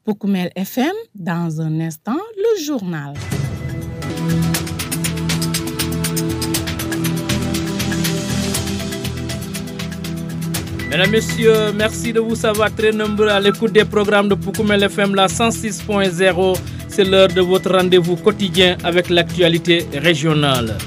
Poukoumel FM, dans un instant, le journal. Mesdames, Messieurs, merci de vous savoir très nombreux à l'écoute des programmes de Poukoumel FM, la 106.0. C'est l'heure de votre rendez-vous quotidien avec l'actualité régionale.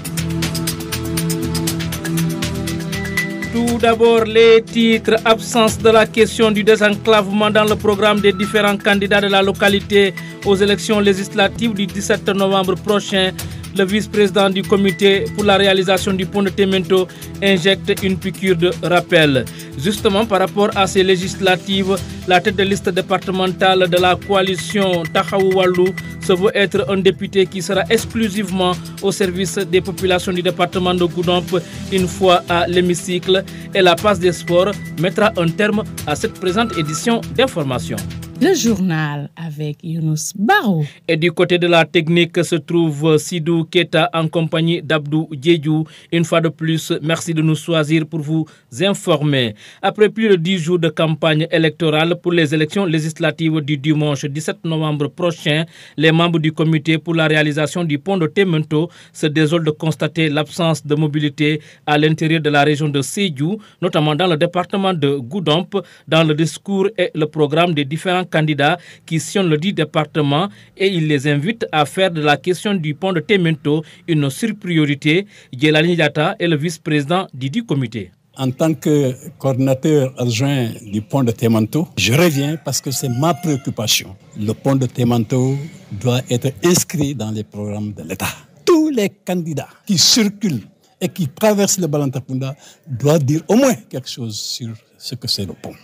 Tout d'abord, les titres. Absence de la question du désenclavement dans le programme des différents candidats de la localité aux élections législatives du 17 novembre prochain. Le vice-président du comité pour la réalisation du pont de Témento injecte une piqûre de rappel. Justement, par rapport à ces législatives, la tête de liste départementale de la coalition Taxawu Wallu se veut être un député qui sera exclusivement au service des populations du département de Goudomp une fois à l'hémicycle. Et la passe des sports mettra un terme à cette présente édition d'information. Le journal avec Younous Barou. Et du côté de la technique se trouve Sidou Keta en compagnie d'Abdou Djedjou. Une fois de plus, merci de nous choisir pour vous informer. Après plus de 10 jours de campagne électorale pour les élections législatives du dimanche 17 novembre prochain, les membres du comité pour la réalisation du pont de Témento se désolent de constater l'absence de mobilité à l'intérieur de la région de Sédhiou, notamment dans le département de Goudomp, dans le discours et le programme des différents candidats qui sillonnent le dit département, et il les invite à faire de la question du pont de Témento une surpriorité. Djelani Diatta est le vice-président du dit comité. En tant que coordinateur adjoint du pont de Témento, je reviens parce que c'est ma préoccupation. Le pont de Témento doit être inscrit dans les programmes de l'État. Tous les candidats qui circulent et qui traversent le Balantapunda doivent dire au moins quelque chose sur ce que c'est le pont.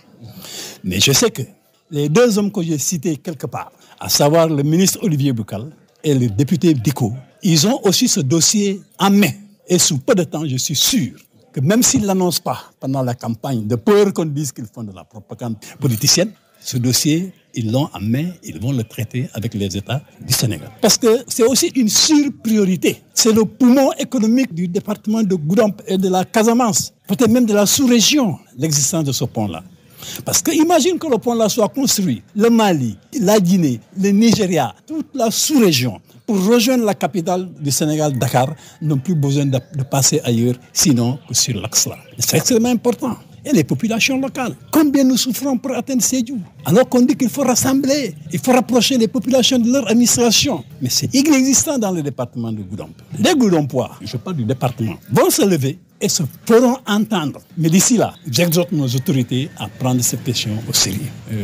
Mais je sais que les deux hommes que j'ai cités quelque part, à savoir le ministre Olivier Boucal et le député Diko, ils ont aussi ce dossier en main. Et sous peu de temps, je suis sûr que même s'ils ne l'annoncent pas pendant la campagne, de peur qu'on dise qu'ils font de la propagande politicienne, ce dossier, ils l'ont en main, ils vont le traiter avec les États du Sénégal. Parce que c'est aussi une surpriorité. C'est le poumon économique du département de Goudomp et de la Casamance, peut-être même de la sous-région, l'existence de ce pont-là. Parce que imagine que le pont-là soit construit, le Mali, la Guinée, le Nigeria, toute la sous-région, pour rejoindre la capitale du Sénégal, Dakar, n'ont plus besoin de passer ailleurs, sinon que sur l'axe-là. C'est extrêmement important. Et les populations locales, combien nous souffrons pour atteindre Sédhiou? Alors qu'on dit qu'il faut rassembler, il faut rapprocher les populations de leur administration. Mais c'est inexistant dans le département de Goudomp. Les Goudompois, je parle du département, vont se lever et se feront entendre. Mais d'ici là, j'exhorte nos autorités à prendre cette question au sérieux.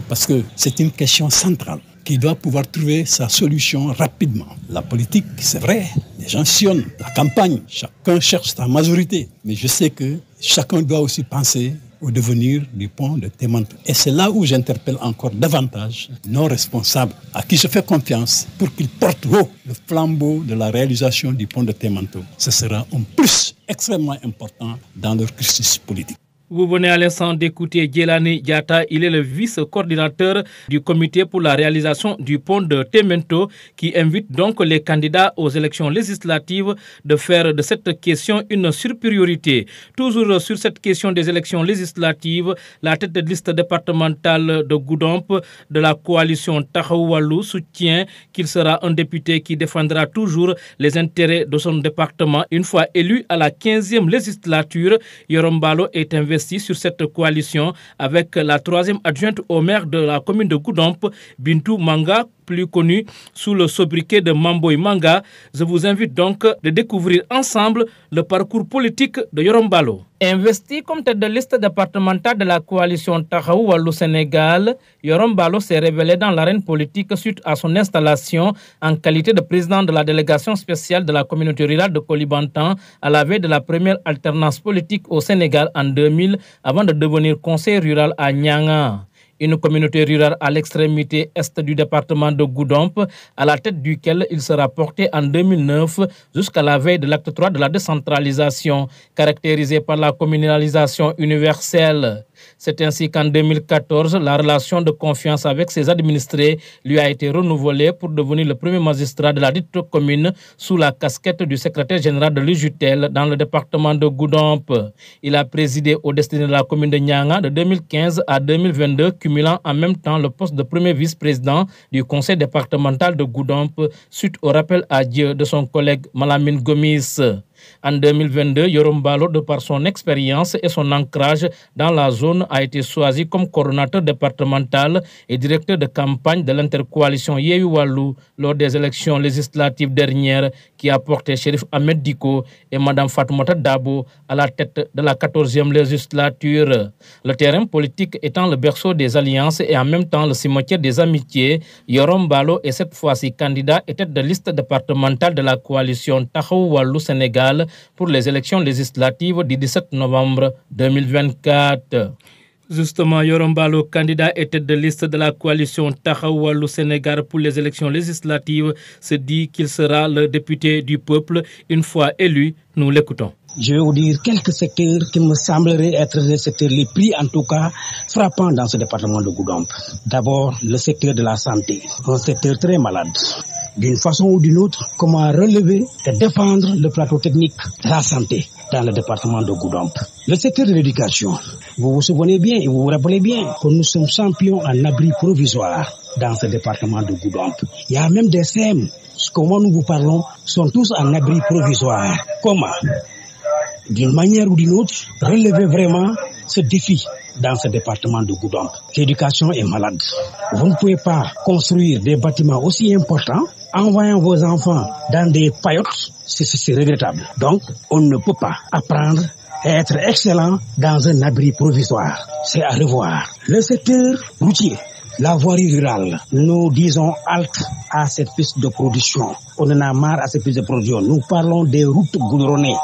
Parce que c'est une question centrale qui doit pouvoir trouver sa solution rapidement. La politique, c'est vrai, les gens sillonnent la campagne, chacun cherche sa majorité. Mais je sais que chacun doit aussi penser au devenir du pont de Témento. Et c'est là où j'interpelle encore davantage nos responsables, à qui je fais confiance pour qu'ils portent haut le flambeau de la réalisation du pont de Témento. Ce sera un plus extrêmement important dans leur cursus politique. Vous venez à l'instant d'écouter Djelani Diatta, il est le vice-coordinateur du comité pour la réalisation du pont de Témento qui invite donc les candidats aux élections législatives de faire de cette question une surpriorité. Toujours sur cette question des élections législatives, la tête de liste départementale de Goudomp de la coalition Taxawu Wallu soutient qu'il sera un député qui défendra toujours les intérêts de son département. Une fois élu à la 15e législature, Yorom Ballo est investi sur cette coalition avec la troisième adjointe au maire de la commune de Goudomp, Bintou Manga, plus connu sous le sobriquet de Mamboy Manga. Je vous invite donc de découvrir ensemble le parcours politique de Yorom Ballo. Investi comme tête de liste départementale de la coalition Taxawu Wallu Sénégal, Yorom Ballo s'est révélé dans l'arène politique suite à son installation en qualité de président de la délégation spéciale de la communauté rurale de Koulibantang à la veille de la première alternance politique au Sénégal en 2000 avant de devenir conseiller rural à Nyanga. Une communauté rurale à l'extrémité est du département de Goudomp, à la tête duquel il sera porté en 2009 jusqu'à la veille de l'acte 3 de la décentralisation, caractérisé par la communalisation universelle. C'est ainsi qu'en 2014, la relation de confiance avec ses administrés lui a été renouvelée pour devenir le premier magistrat de la dite commune sous la casquette du secrétaire général de l'UJTL dans le département de Goudomp. Il a présidé au destiné de la commune de Nyanga de 2015 à 2022, cumulant en même temps le poste de premier vice-président du conseil départemental de Goudomp suite au rappel à Dieu de son collègue Malamine Gomis. En 2022, Yorom Ballo, de par son expérience et son ancrage dans la zone, a été choisi comme coordonnateur départemental et directeur de campagne de l'intercoalition Yehu Wallou lors des élections législatives dernières qui a porté Chérif Ahmed Diko et Mme Fatoumata Dabo à la tête de la 14e législature. Le terrain politique étant le berceau des alliances et en même temps le cimetière des amitiés, Yorom Ballo est cette fois-ci candidat et tête de liste départementale de la coalition Tahaou Wallou Sénégal pour les élections législatives du 17 novembre 2024. Justement, Yorom Ballo, candidat et tête de liste de la coalition Tahaou Wallou Sénégal pour les élections législatives, se dit qu'il sera le député du peuple une fois élu. Nous l'écoutons. Je vais vous dire quelques secteurs qui me sembleraient être les secteurs les plus, en tout cas, frappants dans ce département de Goudomp. D'abord, le secteur de la santé, un secteur très malade. D'une façon ou d'une autre, comment relever et défendre le plateau technique de la santé dans le département de Goudomp. Le secteur de l'éducation, vous vous souvenez bien et vous vous rappelez bien que nous sommes champions en abri provisoire dans ce département de Goudomp. Il y a même des CEM, comment nous vous parlons, sont tous en abri provisoire. Comment ? D'une manière ou d'une autre, relever vraiment ce défi dans ce département de Goudomp. L'éducation est malade. Vous ne pouvez pas construire des bâtiments aussi importants en envoyant vos enfants dans des paillotes. C'est regrettable. Donc, on ne peut pas apprendre et être excellent dans un abri provisoire. C'est à revoir. Le secteur routier, la voirie rurale, nous disons halte à cette piste de production. On en a marre à cette piste de production. Nous parlons des routes goudronnées.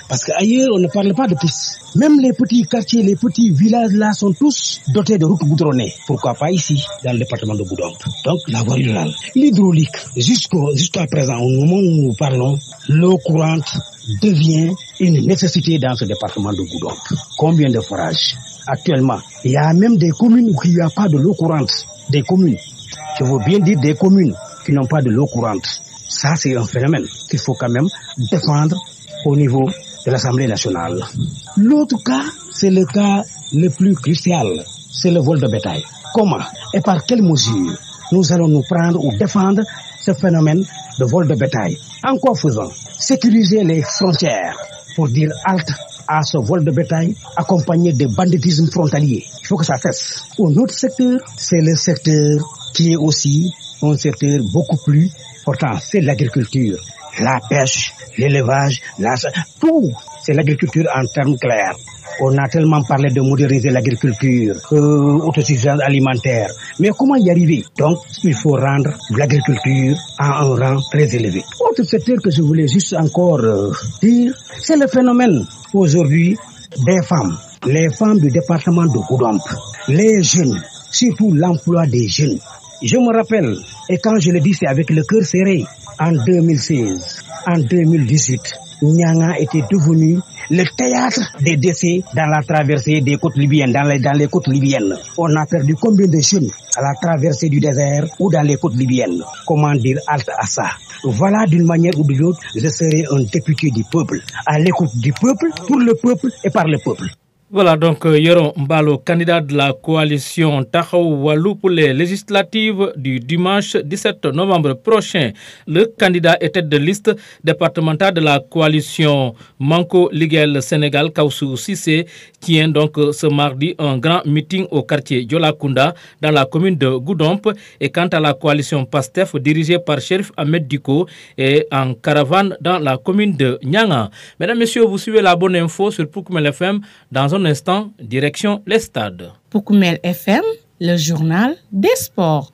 Parce qu'ailleurs, on ne parle pas de pistes. Même les petits quartiers, les petits villages là sont tous dotés de routes goudronnées. Pourquoi pas ici, dans le département de Goudomp. Donc, la voie rurale. L'hydraulique, jusqu'à présent, au moment où nous parlons, l'eau courante devient une nécessité dans ce département de Goudomp. Combien de forages? Actuellement, il y a même des communes où il n'y a pas de l'eau courante. Des communes, je veux bien dire des communes qui n'ont pas de l'eau courante. Ça, c'est un phénomène qu'il faut quand même défendre au niveau de l'Assemblée nationale. L'autre cas, c'est le cas le plus crucial, c'est le vol de bétail. Comment et par quelles mesures nous allons nous prendre ou défendre ce phénomène de vol de bétail? En quoi faisant? Sécuriser les frontières pour dire halte à ce vol de bétail accompagné de banditisme frontalier. Il faut que ça cesse. Un autre secteur, c'est le secteur qui est aussi un secteur beaucoup plus important, c'est l'agriculture. La pêche, l'élevage, tout, c'est l'agriculture en termes clairs. On a tellement parlé de moderniser l'agriculture, autosuffisance alimentaire. Mais comment y arriver? Donc, il faut rendre l'agriculture à un rang très élevé. Autre secteur que je voulais juste encore dire, c'est le phénomène aujourd'hui des femmes. Les femmes du département de Goudomp, les jeunes, surtout l'emploi des jeunes. Je me rappelle, et quand je le dis, c'est avec le cœur serré, en 2016, en 2018, Nyanga était devenu le théâtre des décès dans la traversée des côtes libyennes, dans les côtes libyennes. On a perdu combien de jeunes à la traversée du désert ou dans les côtes libyennes? Comment dire halte à ça? Voilà, d'une manière ou d'une autre, je serai un député du peuple, à l'écoute du peuple, pour le peuple et par le peuple. Voilà donc Yorom Ballo, candidat de la coalition Tahaou Wallou pour les législatives du dimanche 17 novembre prochain. Le candidat est tête de liste départementale de la coalition Manko Liguel Sénégal, Kaoussou Sissé, tient donc ce mardi un grand meeting au quartier Djolakunda dans la commune de Goudomp. Et quant à la coalition PASTEF dirigée par Chérif Ahmed Diko est en caravane dans la commune de Nyanga. Mesdames, Messieurs, vous suivez la bonne info sur Poukoumel FM. Dans un instant, direction les stades. Poukoumel FM, le journal des sports.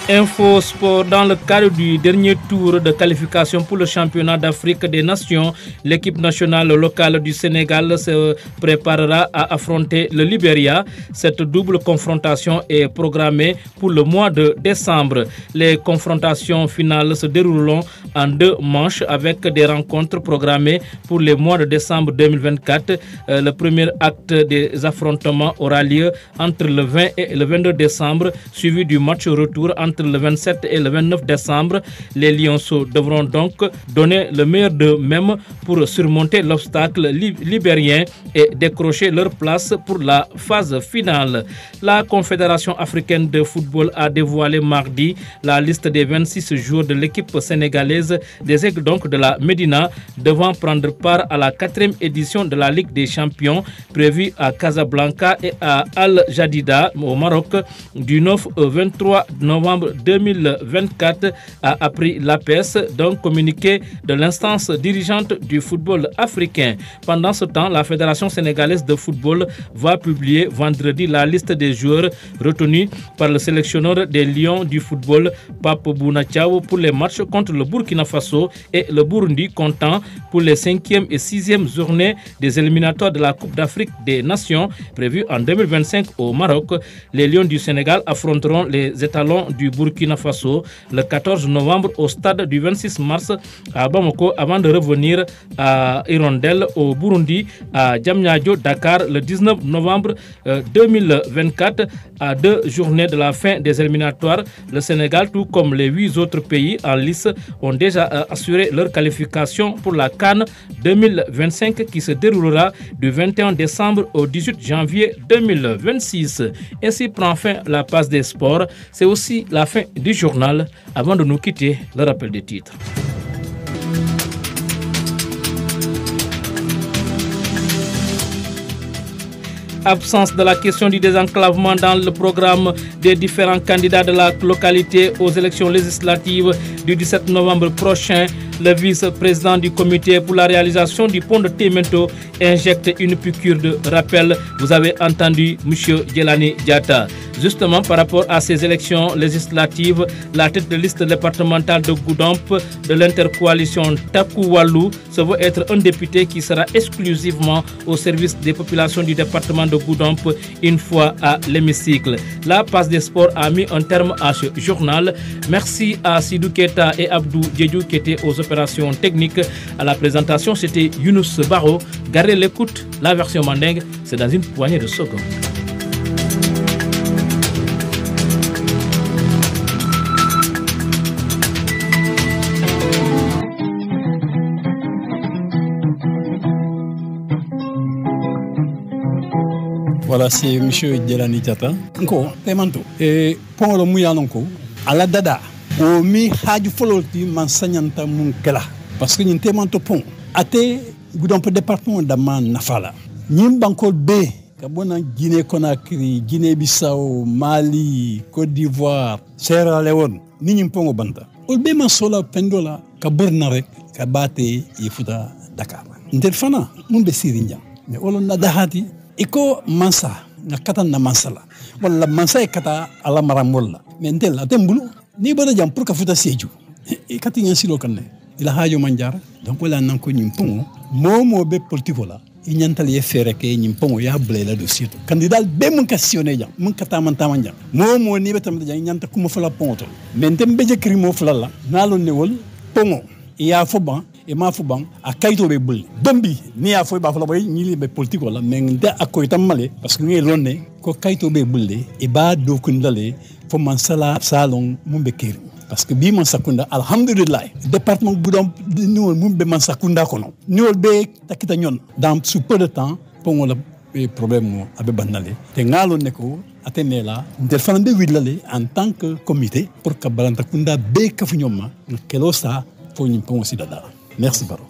Info Sport, dans le cadre du dernier tour de qualification pour le championnat d'Afrique des Nations, l'équipe nationale locale du Sénégal se préparera à affronter le Libéria. Cette double confrontation est programmée pour le mois de décembre. Les confrontations finales se dérouleront en 2 manches avec des rencontres programmées pour les mois de décembre 2024. Le premier acte des affrontements aura lieu entre le 20 et le 22 décembre, suivi du match retour entre le 27 et le 29 décembre. Les Lionceaux devront donc donner le meilleur d'eux-mêmes pour surmonter l'obstacle libérien et décrocher leur place pour la phase finale. La Confédération africaine de football a dévoilé mardi la liste des 26 joueurs de l'équipe sénégalaise des Aigles donc de la Médina devant prendre part à la 4e édition de la Ligue des Champions prévue à Casablanca et à Al Jadida au Maroc du 9 au 23 novembre 2024, a appris l'APS d'un communiqué de l'instance dirigeante du football africain. Pendant ce temps, la Fédération sénégalaise de football va publier vendredi la liste des joueurs retenus par le sélectionneur des Lions du football, Pape Bouna Thiaw, pour les matchs contre le Burkina Faso et le Burundi, comptant pour les 5e et 6e journées des éliminatoires de la Coupe d'Afrique des Nations prévues en 2025 au Maroc. Les Lions du Sénégal affronteront les étalons du Burkina Faso le 14 novembre au stade du 26 mars à Bamako avant de revenir à Hirondelle au Burundi à Diamniadio, Dakar le 19 novembre 2024 à 2 journées de la fin des éliminatoires. Le Sénégal, tout comme les 8 autres pays en lice, ont déjà assuré leur qualification pour la CAN 2025 qui se déroulera du 21 décembre au 18 janvier 2026. Ainsi prend fin la passe des sports. C'est aussi la fin du journal. Avant de nous quitter, le rappel des titres. Absence de la question du désenclavement dans le programme des différents candidats de la localité aux élections législatives du 17 novembre prochain. Le vice-président du comité pour la réalisation du pont de Témento injecte une piqûre de rappel. Vous avez entendu M. Djelani Diatta. Justement, par rapport à ces élections législatives, la tête de liste départementale de Goudomp de l'intercoalition Taku Walou se veut être un député qui sera exclusivement au service des populations du département de Goudomp une fois à l'hémicycle. La passe des sports a mis un terme à ce journal. Merci à Sidou Keita et Abdou Djedjou qui étaient aux opérations techniques. À la présentation, c'était Younous Baro. Gardez l'écoute, la version mandingue, c'est dans une poignée de secondes. Voilà, c'est M. Djelani Diatta. Nko, Témento. Et pour le Mouyanonko, à la dada, au mi haju foloti mansanyanta munkela. Parce que nous Témento pont. Ate, Goudomp département d'Ama Nafala. Nous bankol B, Kabona Guinée Conakry, Guinée-Bissau, Mali, Côte d'Ivoire, Sierra Leone, nous pongo banta. Olbe mansola pendola, Kabornarek, Kabate, Yefuta, Dakar. Ndelfana, mumbe sirinja. Mais olon nadahati. Iko mansa na kata na mansala wala mansa e kata ala maramolla men tel atembulu ni bada jam pour ka futa seju e kati nyan silo kanne ila hajo manjara donc wala nan ko nyimpongo momo be politiko la inyantali e fere ke nyimpongo ya blela dossier to candidat be mun questionner jam mun kata man tamanja momo ni betam jam nyanta kuma fala ponto men tembe je krimo fala la nalo ne wol pongo ya foban e ma fuban a kayto be bul dombi ni a foy ba fala boy ni li be politique wala men de akoy tam malé parce que ngi lonne ko kayto be bulde e ba do ko ndale fo man sala salon mumbe keri parce que bi man sakunda alhamdulillah département Goudomp ni wol mumbe man sakunda kono ni wol be takita nyon dans sous peu de temps pongo la problème mo abe banale te ngalo ne ko atenela ndel fanande widlale en tant que comité pour que balanta kunda be kafu nyoma kelo sa fo nyim pongo sidada. Merci, Baro.